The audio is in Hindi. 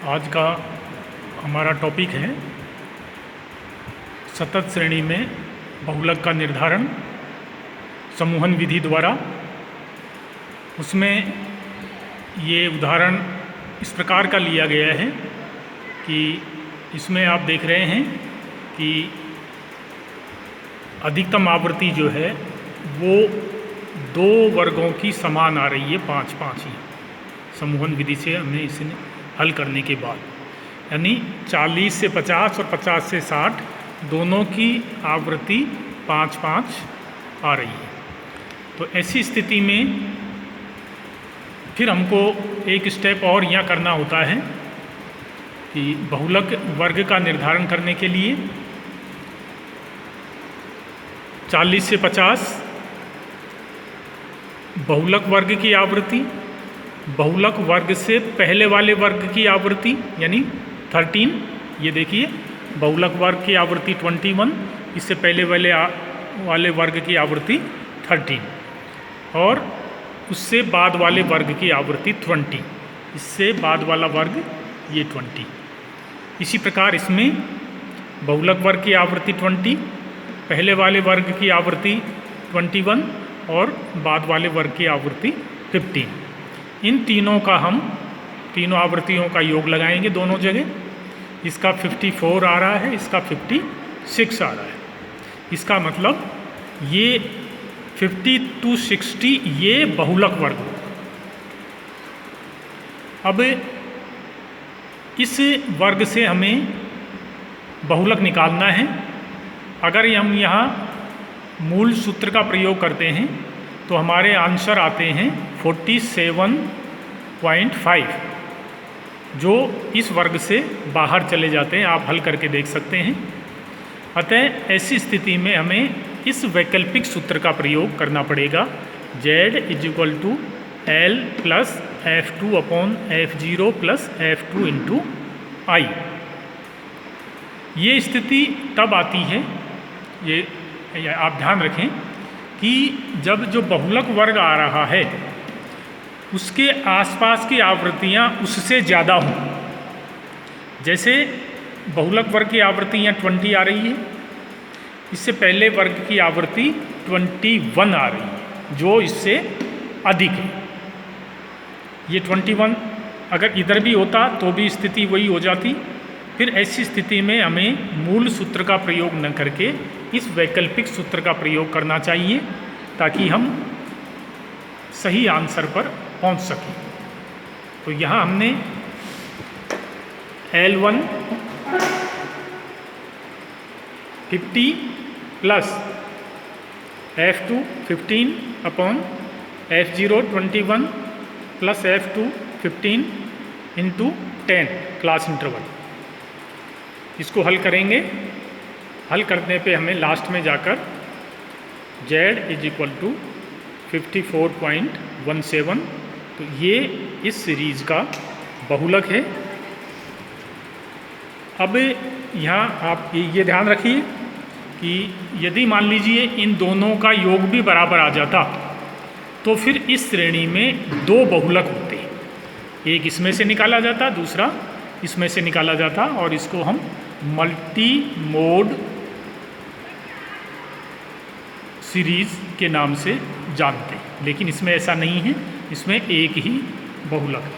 आज का हमारा टॉपिक है सतत श्रेणी में बहुलक का निर्धारण समूहन विधि द्वारा। उसमें ये उदाहरण इस प्रकार का लिया गया है कि इसमें आप देख रहे हैं कि अधिकतम आवृत्ति जो है वो दो वर्गों की समान आ रही है, 5-5 ही समूहन विधि से हमने इसे हल करने के बाद, यानी 40 से 50 और 50 से 60 दोनों की आवृत्ति 5-5 आ रही है। तो ऐसी स्थिति में फिर हमको एक स्टेप और यहाँ करना होता है कि बहुलक वर्ग का निर्धारण करने के लिए 40 से 50 बहुलक वर्ग की आवृत्ति, बहुलक वर्ग से पहले वाले वर्ग की आवृत्ति यानी 13, ये देखिए बहुलक वर्ग की आवृत्ति 21, इससे पहले वाले वर्ग की आवृत्ति 13 और उससे बाद वाले वर्ग की आवृत्ति 20, इससे बाद वाला वर्ग ये 20। इसी प्रकार इसमें बहुलक वर्ग की आवृत्ति 20, पहले वाले वर्ग की आवृत्ति 21 और बाद वाले वर्ग की आवृत्ति 15। इन तीनों का हम तीनों आवृत्तियों का योग लगाएंगे दोनों जगह। इसका 54 आ रहा है, इसका 56 आ रहा है। इसका मतलब ये 50 to 60 ये बहुलक वर्ग होगा। अब इस वर्ग से हमें बहुलक निकालना है। अगर हम यहाँ मूल सूत्र का प्रयोग करते हैं तो हमारे आंसर आते हैं 47.5, जो इस वर्ग से बाहर चले जाते हैं। आप हल करके देख सकते हैं। अतः ऐसी स्थिति में हमें इस वैकल्पिक सूत्र का प्रयोग करना पड़ेगा। Z = L + F2/F0 + F2 × I। ये स्थिति तब आती है, ये आप ध्यान रखें कि जब जो बहुलक वर्ग आ रहा है उसके आसपास की आवृत्तियाँ उससे ज़्यादा हों। जैसे बहुलक वर्ग की आवृत्ति यहाँ 20 आ रही है, इससे पहले वर्ग की आवृत्ति 21 आ रही है, जो इससे अधिक है। ये 21 अगर इधर भी होता तो भी स्थिति वही हो जाती। फिर ऐसी स्थिति में हमें मूल सूत्र का प्रयोग न करके इस वैकल्पिक सूत्र का प्रयोग करना चाहिए ताकि हम सही आंसर पर पहुंच सकें। तो यहाँ हमने L1 50 + F2 15/F0 21 + F2 15 × 10 class interval, इसको हल करेंगे। हल करने पे हमें लास्ट में जाकर Z = 54.17, तो ये इस सीरीज का बहुलक है। अब यहाँ आप ये ध्यान रखिए कि यदि मान लीजिए इन दोनों का योग भी बराबर आ जाता तो फिर इस श्रेणी में दो बहुलक होते, एक इसमें से निकाला जाता, दूसरा इसमें से निकाला जाता, और इसको हम मल्टी मोड सीरीज के नाम से जानते हैं। लेकिन इसमें ऐसा नहीं है, इसमें एक ही बहुलक है।